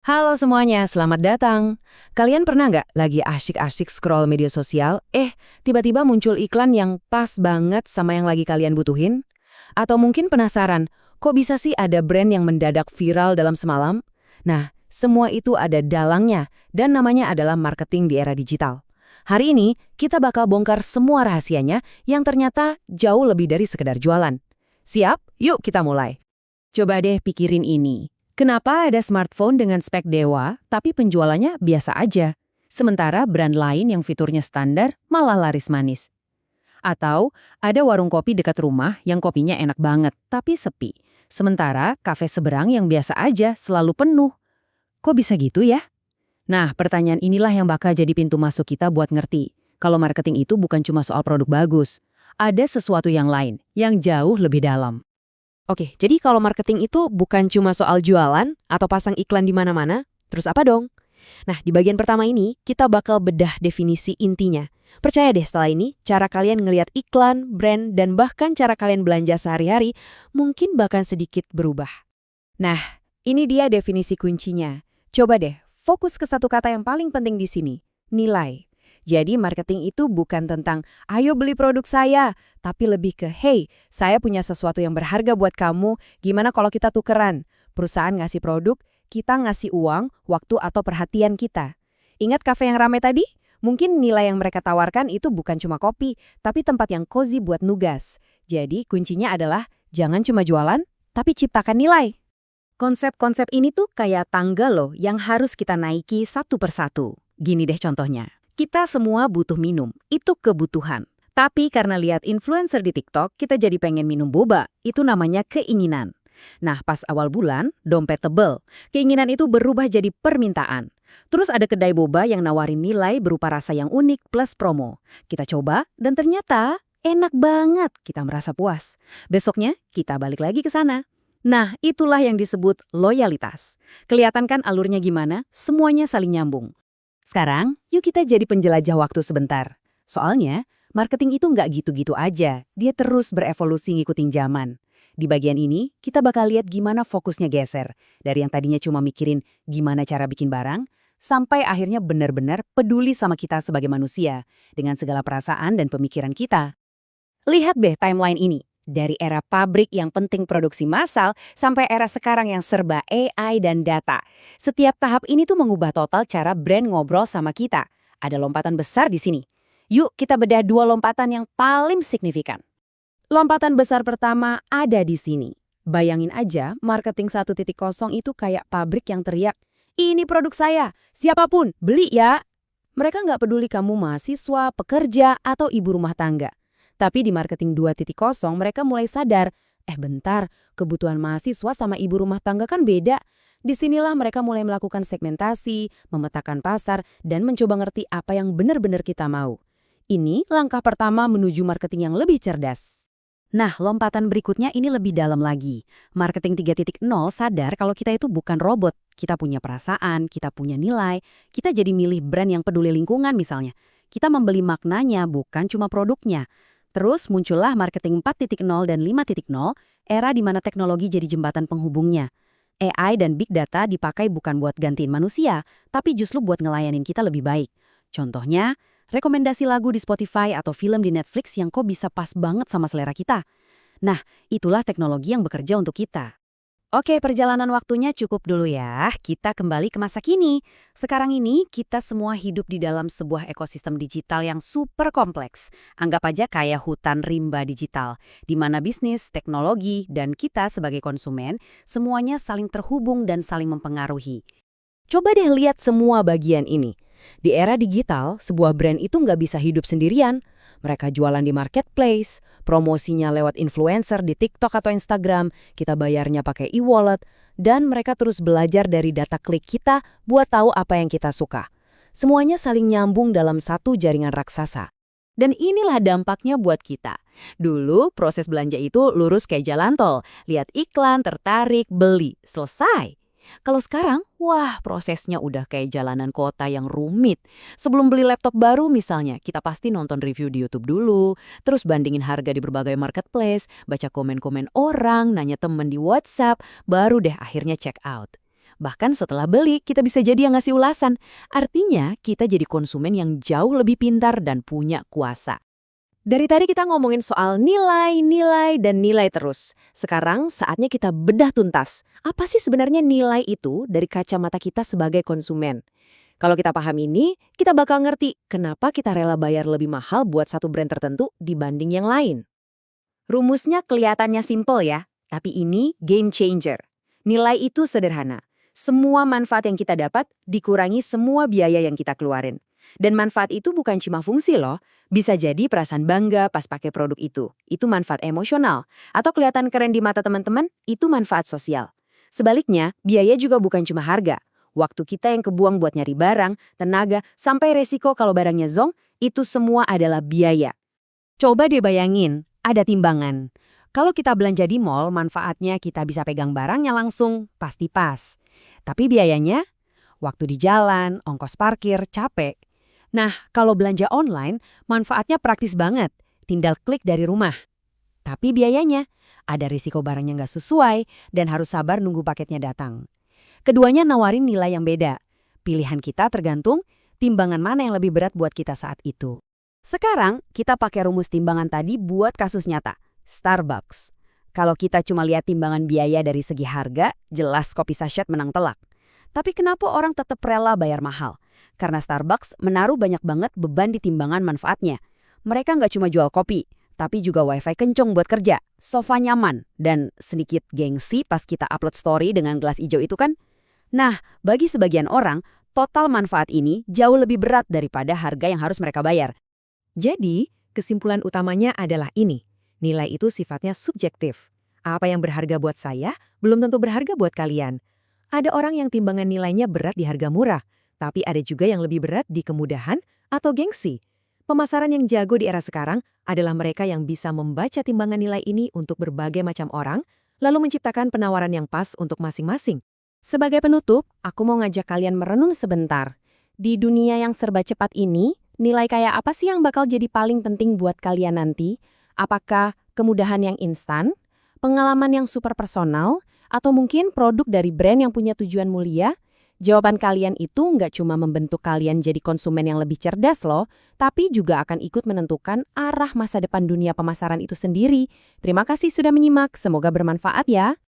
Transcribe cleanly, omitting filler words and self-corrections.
Halo semuanya, selamat datang. Kalian pernah nggak lagi asyik-asyik scroll media sosial, tiba-tiba muncul iklan yang pas banget sama yang lagi kalian butuhin? Atau mungkin penasaran, kok bisa sih ada brand yang mendadak viral dalam semalam? Nah, semua itu ada dalangnya, dan namanya adalah marketing di era digital. Hari ini, kita bakal bongkar semua rahasianya yang ternyata jauh lebih dari sekedar jualan. Siap? Yuk kita mulai. Coba deh pikirin ini. Kenapa ada smartphone dengan spek dewa, tapi penjualannya biasa aja? Sementara brand lain yang fiturnya standar malah laris manis. Atau ada warung kopi dekat rumah yang kopinya enak banget, tapi sepi. Sementara kafe seberang yang biasa aja selalu penuh. Kok bisa gitu ya? Nah, pertanyaan inilah yang bakal jadi pintu masuk kita buat ngerti. Kalau marketing itu bukan cuma soal produk bagus. Ada sesuatu yang lain, yang jauh lebih dalam. Oke, jadi kalau marketing itu bukan cuma soal jualan atau pasang iklan di mana-mana, terus apa dong? Nah, di bagian pertama ini, kita bakal bedah definisi intinya. Percaya deh setelah ini, cara kalian ngelihat iklan, brand, dan bahkan cara kalian belanja sehari-hari mungkin bahkan sedikit berubah. Nah, ini dia definisi kuncinya. Coba deh, fokus ke satu kata yang paling penting di sini, nilai. Jadi marketing itu bukan tentang, ayo beli produk saya, tapi lebih ke, hey, saya punya sesuatu yang berharga buat kamu, gimana kalau kita tukeran? Perusahaan ngasih produk, kita ngasih uang, waktu atau perhatian kita. Ingat kafe yang ramai tadi? Mungkin nilai yang mereka tawarkan itu bukan cuma kopi, tapi tempat yang cozy buat nugas. Jadi kuncinya adalah, jangan cuma jualan, tapi ciptakan nilai. Konsep-konsep ini tuh kayak tangga loh yang harus kita naiki satu persatu. Gini deh contohnya. Kita semua butuh minum, itu kebutuhan. Tapi karena lihat influencer di TikTok, kita jadi pengen minum boba, itu namanya keinginan. Nah, pas awal bulan, dompet tebel. Keinginan itu berubah jadi permintaan. Terus ada kedai boba yang nawarin nilai berupa rasa yang unik plus promo. Kita coba, dan ternyata enak banget, kita merasa puas. Besoknya, kita balik lagi ke sana. Nah, itulah yang disebut loyalitas. Kelihatan kan alurnya gimana? Semuanya saling nyambung. Sekarang, yuk kita jadi penjelajah waktu sebentar. Soalnya, marketing itu nggak gitu-gitu aja. Dia terus berevolusi ngikutin zaman. Di bagian ini, kita bakal lihat gimana fokusnya geser. Dari yang tadinya cuma mikirin gimana cara bikin barang, sampai akhirnya benar-benar peduli sama kita sebagai manusia, dengan segala perasaan dan pemikiran kita. Lihat deh timeline ini. Dari era pabrik yang penting produksi massal sampai era sekarang yang serba AI dan data. Setiap tahap ini tuh mengubah total cara brand ngobrol sama kita. Ada lompatan besar di sini. Yuk kita bedah dua lompatan yang paling signifikan. Lompatan besar pertama ada di sini. Bayangin aja marketing 1.0 itu kayak pabrik yang teriak, "Ini produk saya, siapapun, beli ya!" Mereka nggak peduli kamu mahasiswa, pekerja, atau ibu rumah tangga. Tapi di marketing 2.0 mereka mulai sadar, bentar, kebutuhan mahasiswa sama ibu rumah tangga kan beda. Disinilah mereka mulai melakukan segmentasi, memetakan pasar, dan mencoba ngerti apa yang benar-benar kita mau. Ini langkah pertama menuju marketing yang lebih cerdas. Nah, lompatan berikutnya ini lebih dalam lagi. Marketing 3.0 sadar kalau kita itu bukan robot. Kita punya perasaan, kita punya nilai, kita jadi milih brand yang peduli lingkungan misalnya. Kita membeli maknanya, bukan cuma produknya. Terus muncullah marketing 4.0 dan 5.0, era di mana teknologi jadi jembatan penghubungnya. AI dan big data dipakai bukan buat gantiin manusia, tapi justru buat ngelayanin kita lebih baik. Contohnya, rekomendasi lagu di Spotify atau film di Netflix yang kok bisa pas banget sama selera kita. Nah, itulah teknologi yang bekerja untuk kita. Oke, perjalanan waktunya cukup dulu ya. Kita kembali ke masa kini. Sekarang ini, kita semua hidup di dalam sebuah ekosistem digital yang super kompleks. Anggap aja kayak hutan rimba digital, di mana bisnis, teknologi, dan kita sebagai konsumen, semuanya saling terhubung dan saling mempengaruhi. Coba deh lihat semua bagian ini. Di era digital, sebuah brand itu nggak bisa hidup sendirian. Mereka jualan di marketplace, promosinya lewat influencer di TikTok atau Instagram, kita bayarnya pakai e-wallet, dan mereka terus belajar dari data klik kita buat tahu apa yang kita suka. Semuanya saling nyambung dalam satu jaringan raksasa. Dan inilah dampaknya buat kita. Dulu proses belanja itu lurus kayak jalan tol, lihat iklan, tertarik, beli, selesai. Kalau sekarang, wah prosesnya udah kayak jalanan kota yang rumit. Sebelum beli laptop baru misalnya, kita pasti nonton review di YouTube dulu, terus bandingin harga di berbagai marketplace, baca komen-komen orang, nanya temen di WhatsApp, baru deh akhirnya check out. Bahkan setelah beli, kita bisa jadi yang ngasih ulasan. Artinya, kita jadi konsumen yang jauh lebih pintar dan punya kuasa. Dari tadi kita ngomongin soal nilai, nilai, dan nilai terus. Sekarang saatnya kita bedah tuntas. Apa sih sebenarnya nilai itu dari kacamata kita sebagai konsumen? Kalau kita paham ini, kita bakal ngerti kenapa kita rela bayar lebih mahal buat satu brand tertentu dibanding yang lain. Rumusnya kelihatannya simple ya, tapi ini game changer. Nilai itu sederhana. Semua manfaat yang kita dapat dikurangi semua biaya yang kita keluarin. Dan manfaat itu bukan cuma fungsi loh, bisa jadi perasaan bangga pas pakai produk itu. Itu manfaat emosional. Atau kelihatan keren di mata teman-teman, itu manfaat sosial. Sebaliknya, biaya juga bukan cuma harga. Waktu kita yang kebuang buat nyari barang, tenaga, sampai resiko kalau barangnya zonk, itu semua adalah biaya. Coba deh bayangin, ada timbangan. Kalau kita belanja di mall, manfaatnya kita bisa pegang barangnya langsung, pasti pas. Tapi biayanya? Waktu di jalan, ongkos parkir, capek. Nah, kalau belanja online, manfaatnya praktis banget. Tinggal klik dari rumah. Tapi biayanya? Ada risiko barangnya nggak sesuai dan harus sabar nunggu paketnya datang. Keduanya nawarin nilai yang beda. Pilihan kita tergantung timbangan mana yang lebih berat buat kita saat itu. Sekarang, kita pakai rumus timbangan tadi buat kasus nyata. Starbucks. Kalau kita cuma lihat timbangan biaya dari segi harga, jelas kopi sachet menang telak. Tapi kenapa orang tetap rela bayar mahal? Karena Starbucks menaruh banyak banget beban di timbangan manfaatnya. Mereka nggak cuma jual kopi, tapi juga wifi kenceng buat kerja, sofa nyaman, dan sedikit gengsi pas kita upload story dengan gelas hijau itu kan? Nah, bagi sebagian orang, total manfaat ini jauh lebih berat daripada harga yang harus mereka bayar. Jadi, kesimpulan utamanya adalah ini. Nilai itu sifatnya subjektif. Apa yang berharga buat saya, belum tentu berharga buat kalian. Ada orang yang timbangan nilainya berat di harga murah, tapi ada juga yang lebih berat di kemudahan atau gengsi. Pemasaran yang jago di era sekarang adalah mereka yang bisa membaca timbangan nilai ini untuk berbagai macam orang, lalu menciptakan penawaran yang pas untuk masing-masing. Sebagai penutup, aku mau ngajak kalian merenung sebentar. Di dunia yang serba cepat ini, nilai kayak apa sih yang bakal jadi paling penting buat kalian nanti? Apakah kemudahan yang instan, pengalaman yang super personal, atau mungkin produk dari brand yang punya tujuan mulia? Jawaban kalian itu nggak cuma membentuk kalian jadi konsumen yang lebih cerdas loh, tapi juga akan ikut menentukan arah masa depan dunia pemasaran itu sendiri. Terima kasih sudah menyimak, semoga bermanfaat ya.